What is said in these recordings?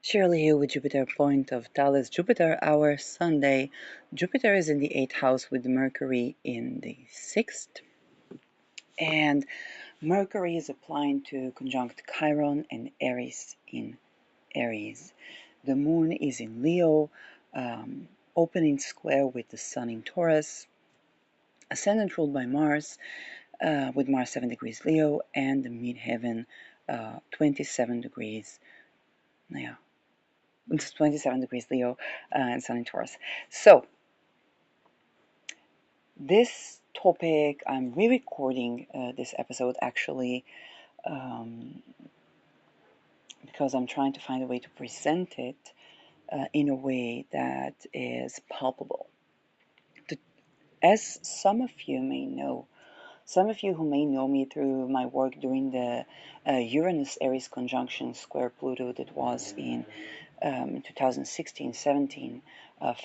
Shirley here with Jupiter point of Thales Jupiter, our Sunday. Jupiter is in the 8th house with Mercury in the 6th. And Mercury is applying to conjunct Chiron and Eris in Aries. The moon is in Leo, opening square with the sun in Taurus. Ascendant ruled by Mars, with Mars 7 degrees Leo and the midheaven 27 degrees. Yeah, it's 27 degrees Leo and Sun in Taurus. So, this topic, I'm re recording this episode actually um, because I'm trying to find a way to present it in a way that is palpable. As some of you may know, some of you who may know me through my work during the Uranus Aries conjunction square Pluto that was in 2016, 17,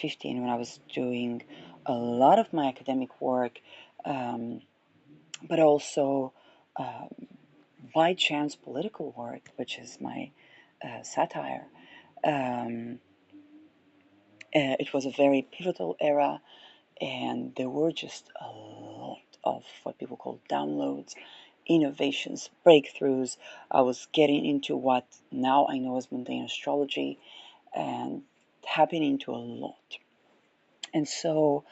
15, when I was doing a lot of my academic work, um, but also um, by chance political work, which is my satire. Um, it was a very pivotal era, and there were just a lot of what people call downloads, innovations, breakthroughs. I was getting into what now I know as mundane astrology and tapping into a lot. And so,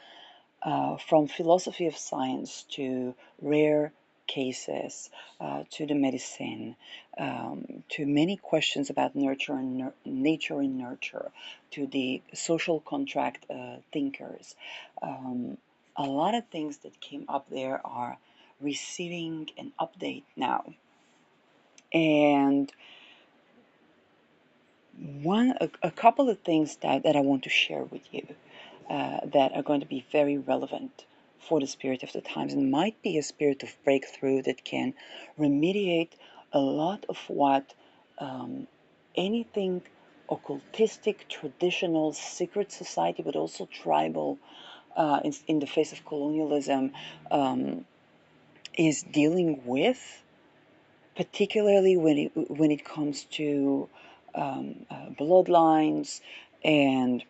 from philosophy of science to rare cases, to the medicine, to many questions about nurture and nature and nurture, to the social contract thinkers. Um, a lot of things that came up there are receiving an update now. And a couple of things that I want to share with you that are going to be very relevant for the spirit of the times and might be a spirit of breakthrough that can remediate a lot of what anything occultistic, traditional, secret society, but also tribal in the face of colonialism is dealing with, particularly when it comes to bloodlines and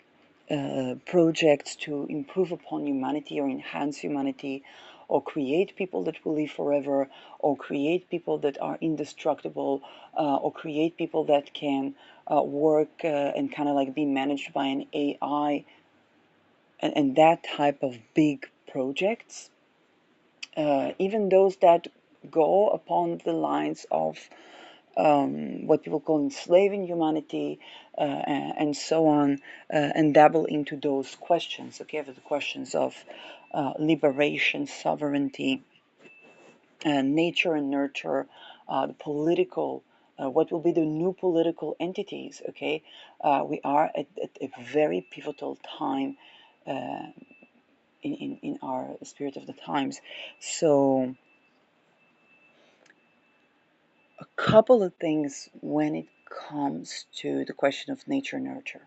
projects to improve upon humanity or enhance humanity or create people that will live forever or create people that are indestructible or create people that can work and kind of like be managed by an AI and that type of big projects, even those that go upon the lines of what people call enslaving humanity, and so on, and dabble into those questions, okay, the questions of liberation, sovereignty, nature and nurture, the political, what will be the new political entities, okay? We are at a very pivotal time uh, in our spirit of the times. So, a couple of things when it comes to the question of nature nurture.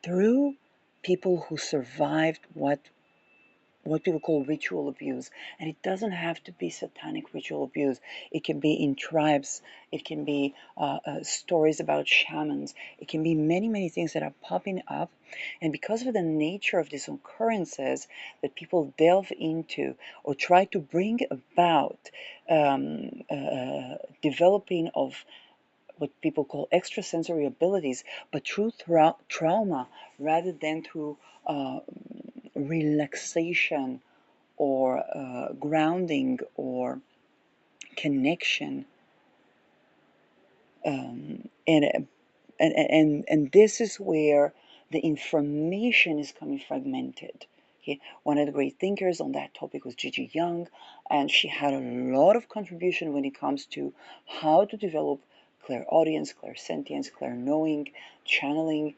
Through people who survived what people call ritual abuse, and it doesn't have to be satanic ritual abuse. It can be in tribes. It can be stories about shamans. It can be many things that are popping up, and because of the nature of these occurrences that people delve into or try to bring about developing of what people call extrasensory abilities, but through trauma rather than through uh, relaxation or grounding or connection. Um, and, and this is where the information is coming fragmented. Okay? One of the great thinkers on that topic was Gigi Young, and she had a lot of contribution when it comes to how to develop clairaudience, clairsentience, clairknowing, channeling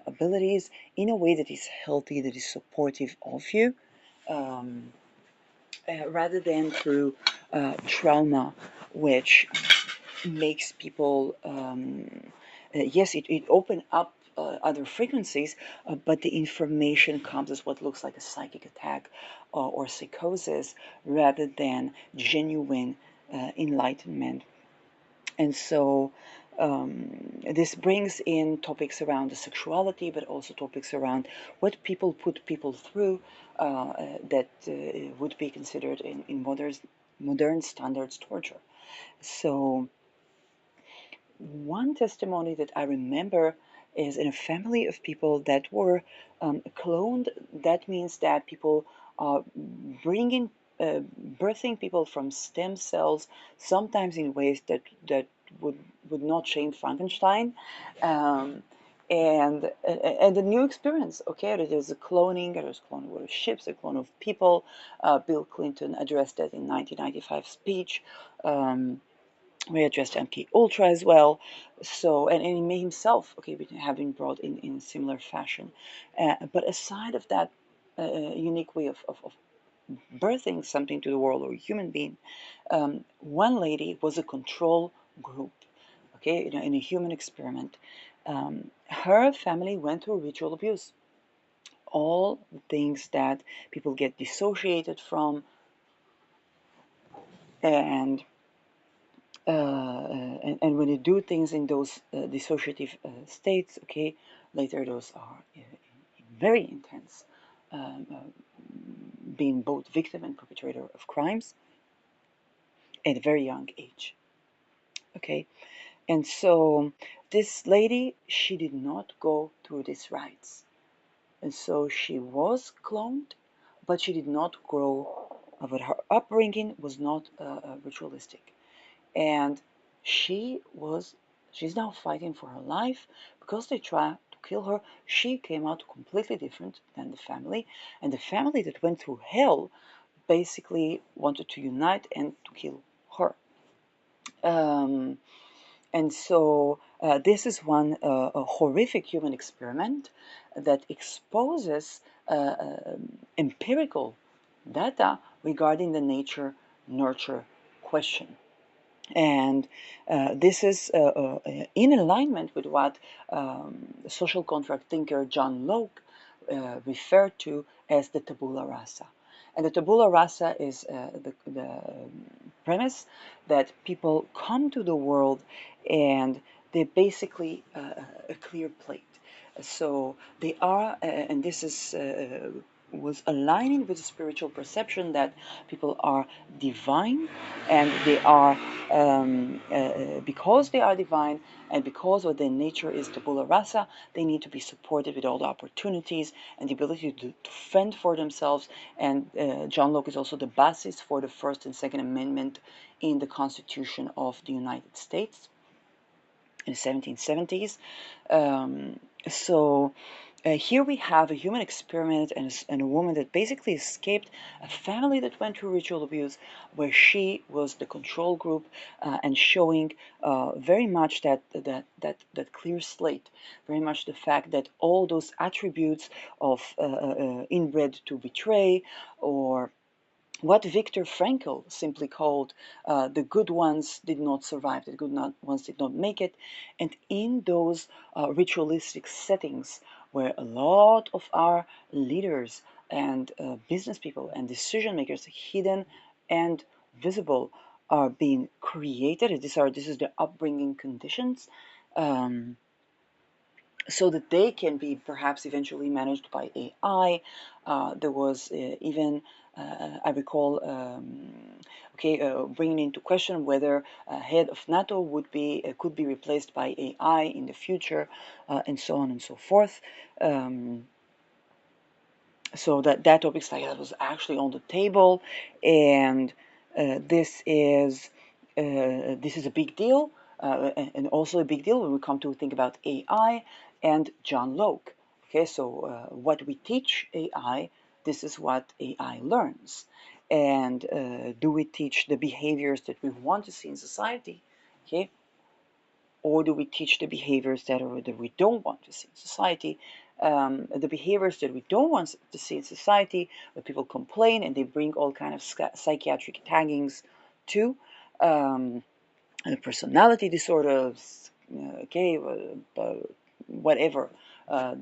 abilities in a way that is healthy, that is supportive of you, um, rather than through trauma, which makes people, yes, it open up other frequencies, but the information comes as what looks like a psychic attack or psychosis rather than genuine enlightenment. And so This brings in topics around the sexuality, but also topics around what people put people through that would be considered in modern standards torture. So one testimony that I remember is in a family of people that were cloned. That means that people are bringing, birthing people from stem cells, sometimes in ways that would would not shame Frankenstein. Um, and a new experience. Okay, there's a cloning. There's cloning of ships, a clone of people. Bill Clinton addressed that in 1995 speech. We addressed MK Ultra as well. So, and he may himself, okay, have been brought in similar fashion. But aside of that unique way of birthing something to the world or a human being, one lady was a control group, okay, in a human experiment. Her family went through ritual abuse. All the things that people get dissociated from, and and when you do things in those dissociative states, okay, later those are very intense, um, uh, being both victim and perpetrator of crimes at a very young age, okay. And so this lady, she did not go through these rites, and so she was cloned, but she did not grow, but her upbringing was not ritualistic. And she was she's now fighting for her life because they tried to kill her. She came out completely different than the family, and the family that went through hell basically wanted to unite and to kill her. um, and so this is one a horrific human experiment that exposes empirical data regarding the nature nurture question. And this is in alignment with what social contract thinker John Locke referred to as the tabula rasa. And the tabula rasa is the premise that people come to the world and they're basically a clear plate. So they are, and this is was aligning with the spiritual perception that people are divine, and they are because they are divine and because of their nature is tabula rasa, they need to be supported with all the opportunities and the ability to fend for themselves. And John Locke is also the basis for the First and Second Amendment in the Constitution of the United States in the 1770s. Um, so here we have a human experiment and a woman that basically escaped a family that went through ritual abuse, where she was the control group and showing very much that clear slate, very much the fact that all those attributes of inbred to betray, or what Viktor Frankl simply called the good ones did not survive, the ones did not make it. And in those ritualistic settings where a lot of our leaders and business people and decision makers, hidden and visible, are being created, this is the upbringing conditions. Um, so that they can be perhaps eventually managed by AI. There was even, I recall, okay, bringing into question whether head of NATO would be could be replaced by AI in the future, and so on and so forth. Um, so that topic like that was actually on the table, and this is a big deal, and also a big deal when we come to think about AI and John Locke. Okay, so what we teach AI, this is what AI learns, and do we teach the behaviors that we want to see in society? Okay, or do we teach the behaviors that we don't want to see in society? The behaviors that we don't want to see in society, where people complain and they bring all kind of psychiatric taggings to, and personality disorders, okay, whatever, uh,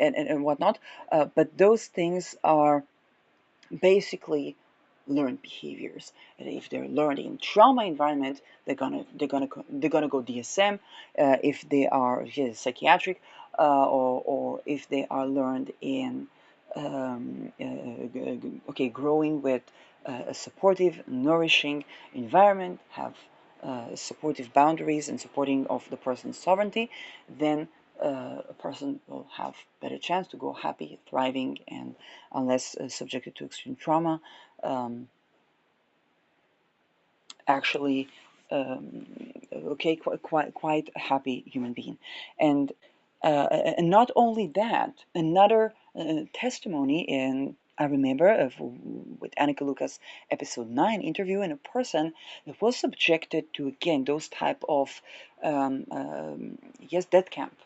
and whatnot. But those things are basically learned behaviors. And if they're learned in trauma environment, they're gonna go DSM. If they are psychiatric, or if they are learned in growing with a supportive, nourishing environment, have supportive boundaries and supporting of the person's sovereignty, then a person will have better chance to go happy, thriving, and unless subjected to extreme trauma, um, actually quite a happy human being. And not only that, another testimony in I remember with Annika Lucas episode 9 interviewing a person that was subjected to again those type of death camp,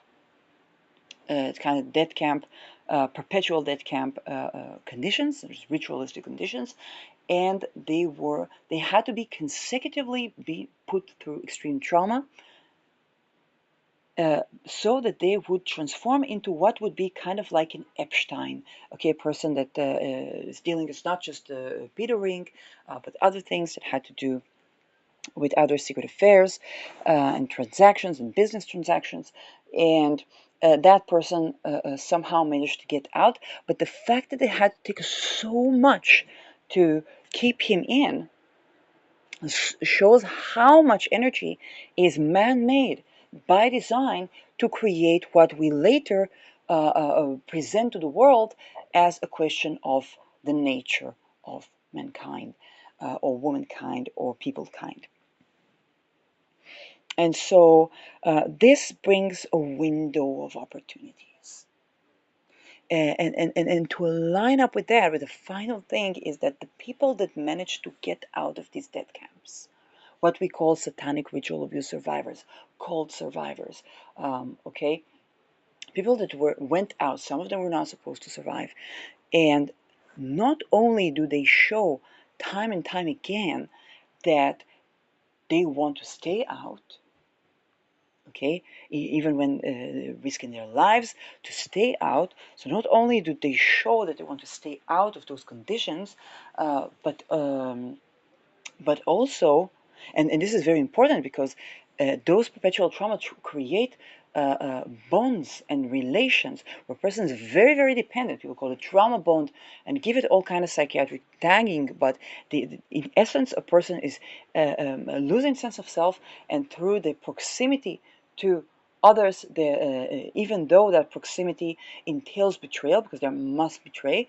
kind of death camp, perpetual death camp conditions, ritualistic conditions, and they had to be consecutively be put through extreme trauma, so that they would transform into what would be kind of like an Epstein, okay, a person that is dealing with not just Peter Ring, but other things that had to do with other secret affairs and transactions and business transactions. And that person somehow managed to get out. But the fact that they had to take so much to keep him in shows how much energy is man-made by design to create what we later present to the world as a question of the nature of mankind, or womankind, or peoplekind. And so this brings a window of opportunities. And to line up with that, with the final thing is that the people that manage to get out of these death camps, what we call satanic ritual abuse survivors, called survivors, okay, people that went out, some of them were not supposed to survive, and not only do they show time and time again that they want to stay out, okay, even when risking their lives to stay out. So not only do they show that they want to stay out of those conditions, but also, and this is very important because those perpetual trauma create bonds and relations where a person is very, very dependent. People call it trauma bond and give it all kind of psychiatric tagging, but in essence, a person is losing sense of self, and through the proximity to others, even though that proximity entails betrayal, because there must betray,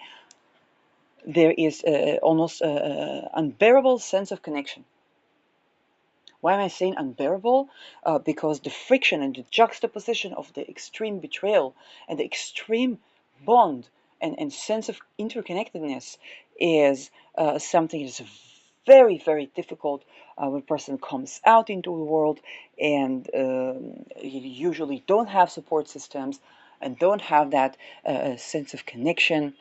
there is almost unbearable sense of connection. Why am I saying unbearable? Because the friction and the juxtaposition of the extreme betrayal and the extreme bond and sense of interconnectedness is something that's very, very difficult when a person comes out into the world, and you usually don't have support systems and don't have that sense of connection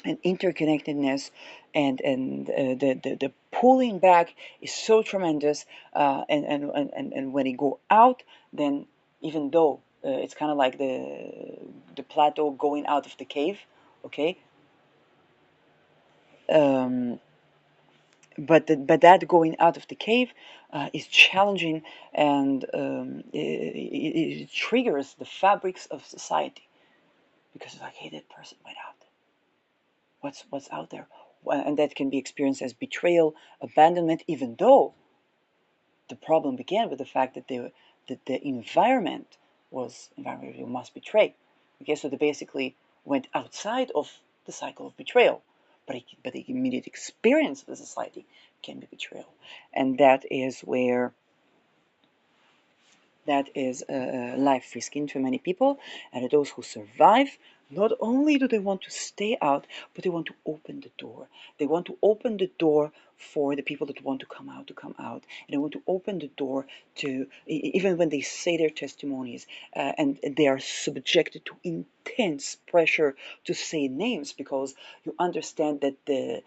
and interconnectedness, and the pulling back is so tremendous, and when you go out, then even though it's kind of like the plateau going out of the cave, okay, um, but that going out of the cave is challenging, and it triggers the fabrics of society, because it's like, hey, that person went out. What's out there? And that can be experienced as betrayal, abandonment, even though the problem began with the fact that the environment was environment you must betray. Okay, so they basically went outside of the cycle of betrayal, but the immediate experience of the society can be betrayal, and that is life risking to many people. And those who survive, not only do they want to stay out, but they want to open the door. They want to open the door for the people that want to come out, and they want to open the door to, even when they say their testimonies, and they are subjected to intense pressure to say names, because you understand that the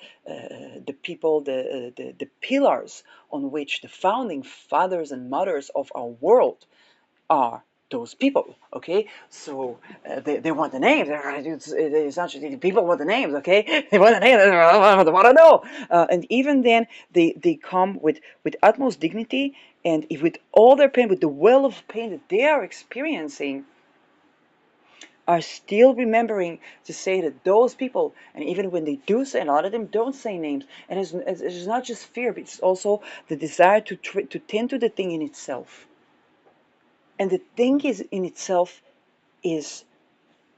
people, the pillars on which the founding fathers and mothers of our world are those people, okay? So they want the names. It's not just people want the names, okay? They want the names. They want to know. And even then, they come with utmost dignity and with all their pain, with the well of pain that they are experiencing, are still remembering to say that those people, and even when they do say, and a lot of them don't say names, and it's not just fear, but it's also the desire to tend to the thing in itself. And the thing is in itself is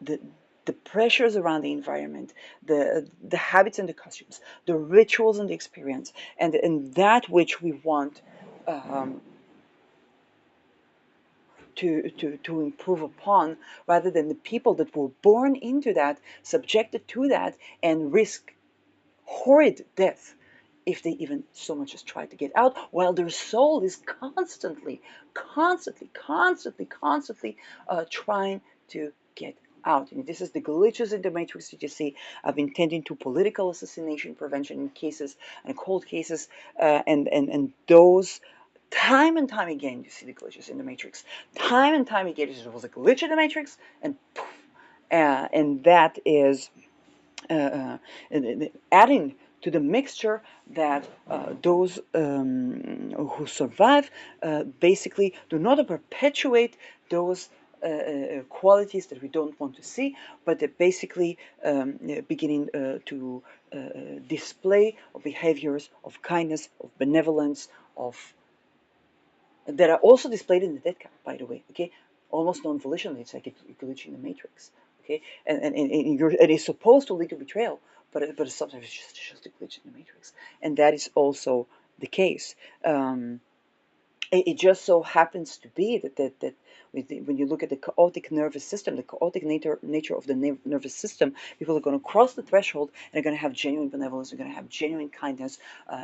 the the pressures around the environment, the habits and the costumes, the rituals and the experience, and that which we want um, to improve upon, rather than the people that were born into that, subjected to that, and risk horrid death if they even so much as try to get out, while their soul is constantly trying to get out. And this is the glitches in the matrix that you see. I've been tending to political assassination prevention in cases and cold cases, and those. Time and time again, you see the glitches in the matrix. Time and time again, there was a glitch in the matrix, and poof, and that is uh, adding to the mixture that those who survive basically do not perpetuate those qualities that we don't want to see, but they're basically beginning to display of behaviors of kindness, of benevolence, of that are also displayed in the dead count, by the way. Okay, almost non-volitionally, it's like a glitch in the matrix. Okay, and it is supposed to lead to betrayal, but sometimes it's just a glitch in the matrix, and that is also the case. It just so happens to be that when you look at the chaotic nervous system, the chaotic nature of the nervous system, people are going to cross the threshold and are going to have genuine benevolence, they're going to have genuine kindness,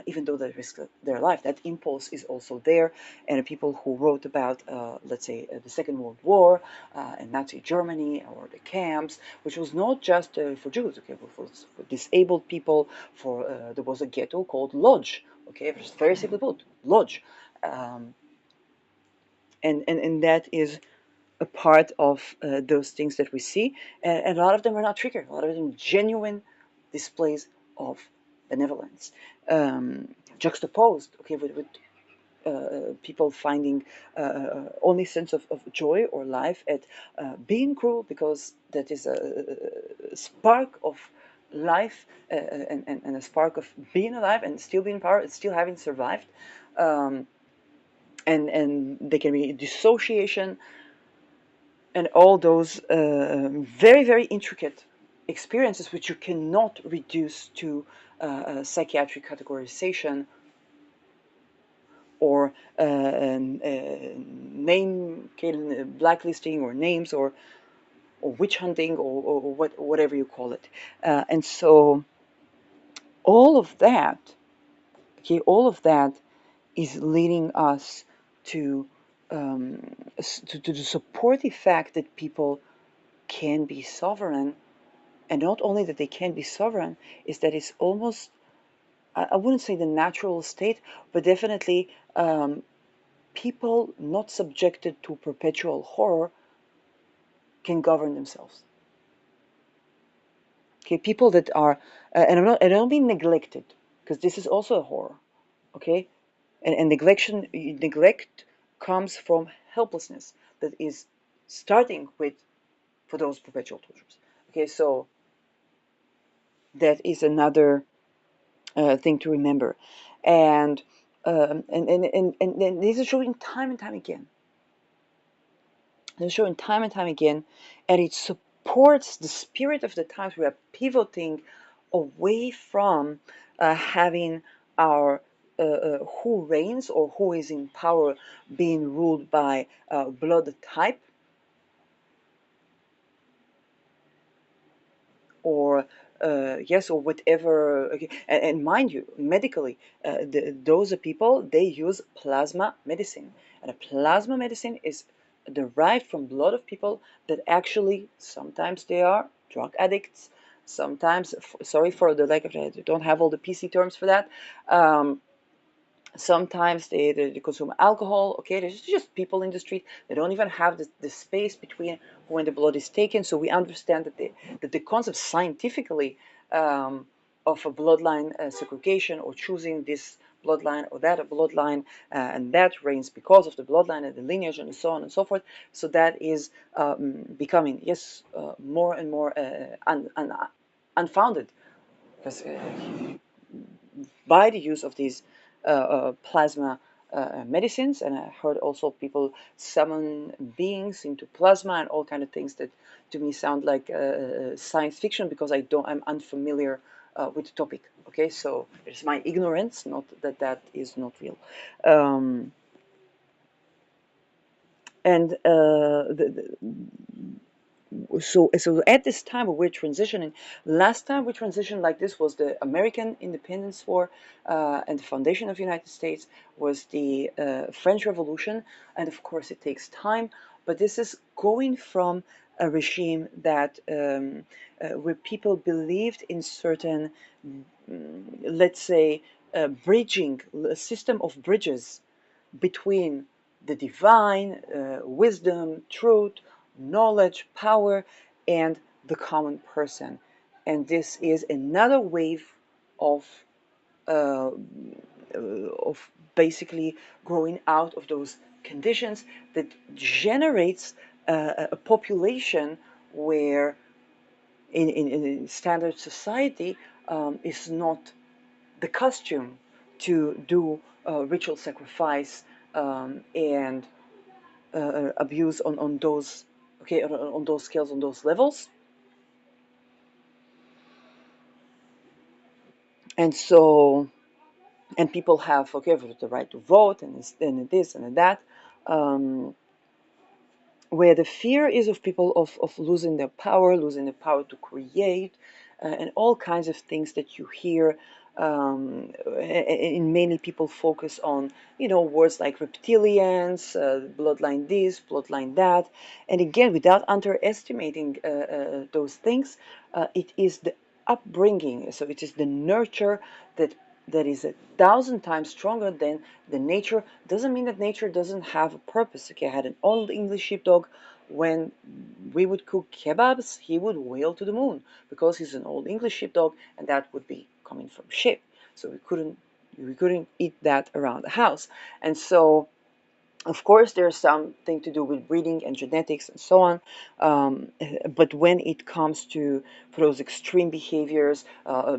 even though they risk their life. That impulse is also there. And the people who wrote about, let's say, the Second World War and Nazi Germany, or the camps, which was not just for Jews, okay, but for disabled people, there was a ghetto called Lodz, okay, very simply put, Lodz. Um, and that is a part of those things that we see, and a lot of them are not triggered. A lot of them genuine displays of benevolence, juxtaposed, okay, with people finding only sense of joy or life at being cruel, because that is a spark of life, and a spark of being alive and still being power, still having survived. Um, and there can be dissociation and all those very intricate experiences which you cannot reduce to psychiatric categorization or name blacklisting, or names, or witch hunting, or whatever you call it. And so all of that, okay, all of that is leading us to to support the fact that people can be sovereign, and not only that they can be sovereign, is that it's almost, I wouldn't say the natural state, but definitely people not subjected to perpetual horror can govern themselves. Okay, people that are, I don't mean neglected, because this is also a horror. Okay, and neglect comes from helplessness that is starting with, for those perpetual tortures. Okay, so that is another thing to remember, and and these are showing time and time again. They're showing time and time again, and it supports the spirit of the times. We are pivoting away from having our who reigns or who is in power being ruled by blood type, or yes, or whatever. Okay. And mind you, medically, those people, they use plasma medicine, and a plasma medicine is derived from blood of people that actually sometimes they are drug addicts, sometimes, sorry for the lack of, I don't have all the PC terms for that, Sometimes they consume alcohol. Okay, there's just people in the street. They don't even have the space between when the blood is taken. So we understand that the concept scientifically of a bloodline segregation, or choosing this bloodline or that bloodline, and that reigns because of the bloodline and the lineage and so on and so forth. So that is becoming, yes, more and more unfounded, because by the use of these plasma medicines. And I heard also people summon beings into plasma and all kind of things that to me sound like science fiction, because I'm unfamiliar with the topic. Okay, so it's my ignorance, not that that is not real. Um, and so at this time we're transitioning. Last time we transitioned like this was the American Independence War, and the foundation of the United States was the French Revolution. And of course it takes time, but this is going from a regime that where people believed in certain, let's say, bridging, a system of bridges between the divine, wisdom, truth, knowledge, power, and the common person. And this is another wave of uh, of basically growing out of those conditions that generates a population where in standard society is not the costume to do ritual sacrifice and abuse on those, okay, on those scales, on those levels. And so, and people have, okay, the right to vote and this and that, um, where the fear is of people of losing their power, losing the power to create, and all kinds of things that you hear. And mainly people focus on, words like reptilians, bloodline this, bloodline that. And again, without underestimating those things, it is the upbringing. So it is the nurture that is 1,000 times stronger than the nature. Doesn't mean that nature doesn't have a purpose. Okay, I had an old English sheepdog. When we would cook kebabs, he would wail to the moon because he's an old English sheepdog, and that would be coming from sheep. So we couldn't eat that around the house. And so of course, there's something to do with breeding and genetics and so on. But when it comes to for those extreme behaviors,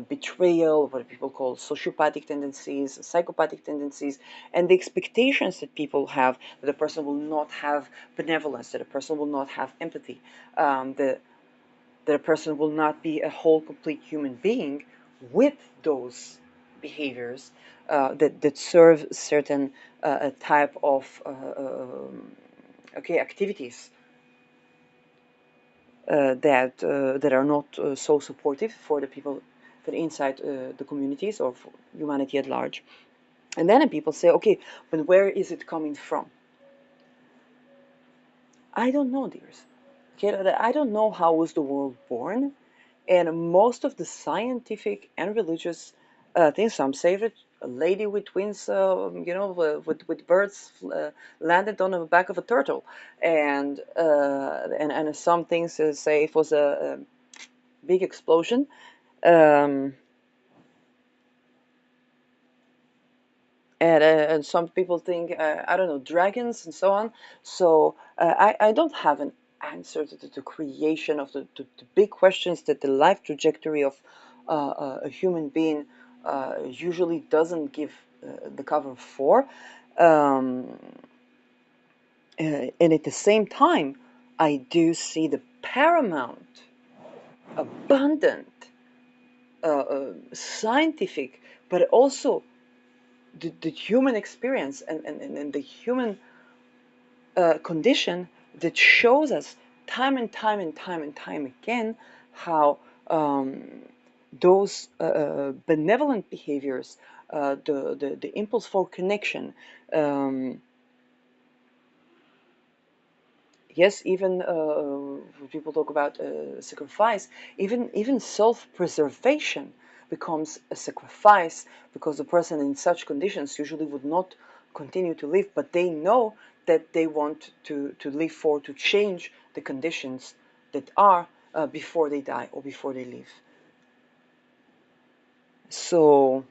betrayal, what people call sociopathic tendencies, psychopathic tendencies, and the expectations that people have that a person will not have benevolence, that a person will not have empathy, that a person will not be a whole, complete human being with those behaviors that serve certain type of okay, activities that are not so supportive for the people that are inside the communities or for humanity at large. And then people say, okay, but where is it coming from? I don't know, dears. Okay, I don't know how was the world born, and most of the scientific and religious things. Some say that a lady with twins, with birds, landed on the back of a turtle, and some things say it was a big explosion. Um, and some people think, I don't know, dragons and so on. So I don't have an answer to the creation of the big questions that the life trajectory of a human being usually doesn't give the cover for. Um, and at the same time, I do see the paramount, abundant, scientific, but also the human experience and the human condition that shows us time and time and time and time again how those benevolent behaviors, the impulse for connection, um, yes, even people talk about sacrifice, even self-preservation, becomes a sacrifice, because the person in such conditions usually would not continue to live, but they know that they want to live for, to change the conditions that are before they die or before they leave. So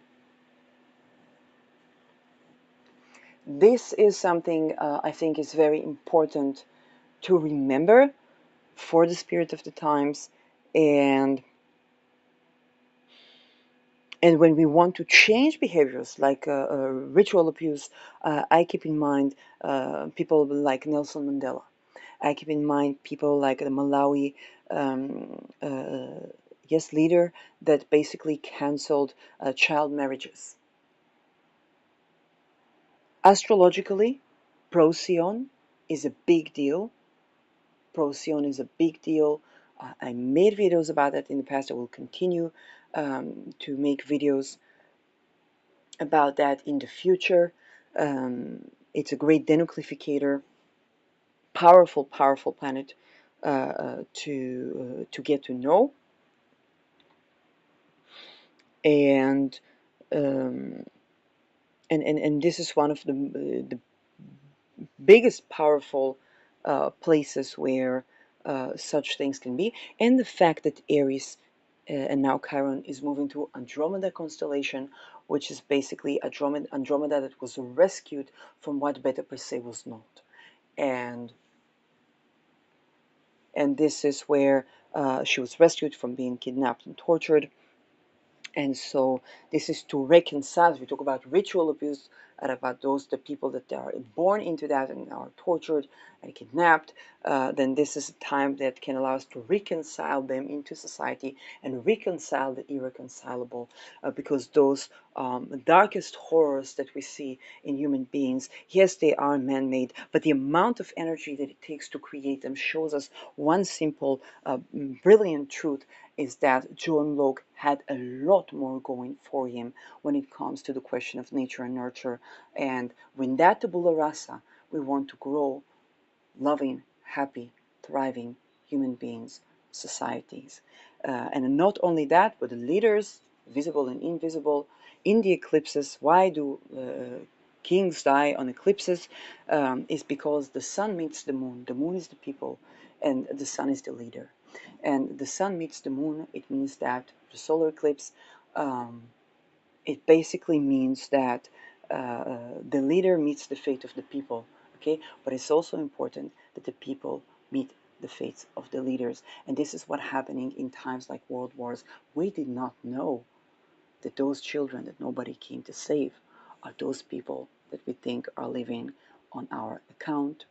this is something I think is very important to remember for the spirit of the times. And when we want to change behaviors like ritual abuse, I keep in mind people like Nelson Mandela. I keep in mind people like the Malawi yes, leader that basically canceled child marriages. Astrologically, Procyon is a big deal. Procyon is a big deal. I made videos about that in the past. I will continue to make videos about that in the future. It's a great denucleificator, powerful, powerful planet to get to know, and um, and this is one of the biggest powerful places where such things can be, and the fact that Aries and now Chiron is moving to Andromeda constellation, which is basically Andromeda that was rescued from what Beta Persei was not, and this is where she was rescued from being kidnapped and tortured. And so this is to reconcile. We talk about ritual abuse and about the people that are born into that and are tortured and kidnapped. Then this is a time that can allow us to reconcile them into society and reconcile the irreconcilable, because those darkest horrors that we see in human beings, yes, they are man-made, but the amount of energy that it takes to create them shows us one simple, brilliant truth, is that John Locke had a lot more going for him when it comes to the question of nature and nurture. And when that tabula rasa, we want to grow loving, happy, thriving human beings, societies. And not only that, but the leaders, visible and invisible, in the eclipses. Why do kings die on eclipses? Is because the sun meets the moon. The moon is the people, and the sun is the leader. And the sun meets the moon, it means that the solar eclipse, it basically means that the leader meets the fate of the people, okay? But it's also important that the people meet the fates of the leaders. And this is what happening in times like world wars. We did not know that those children that nobody came to save are those people that we think are living on our account.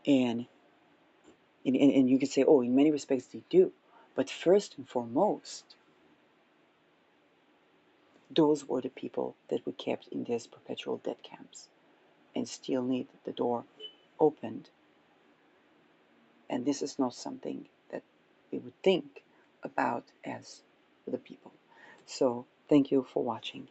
And and you could say, oh, in many respects they do. But first and foremost, those were the people that we kept in these perpetual death camps and still need the door opened. And this is not something that we would think about as the people. So thank you for watching.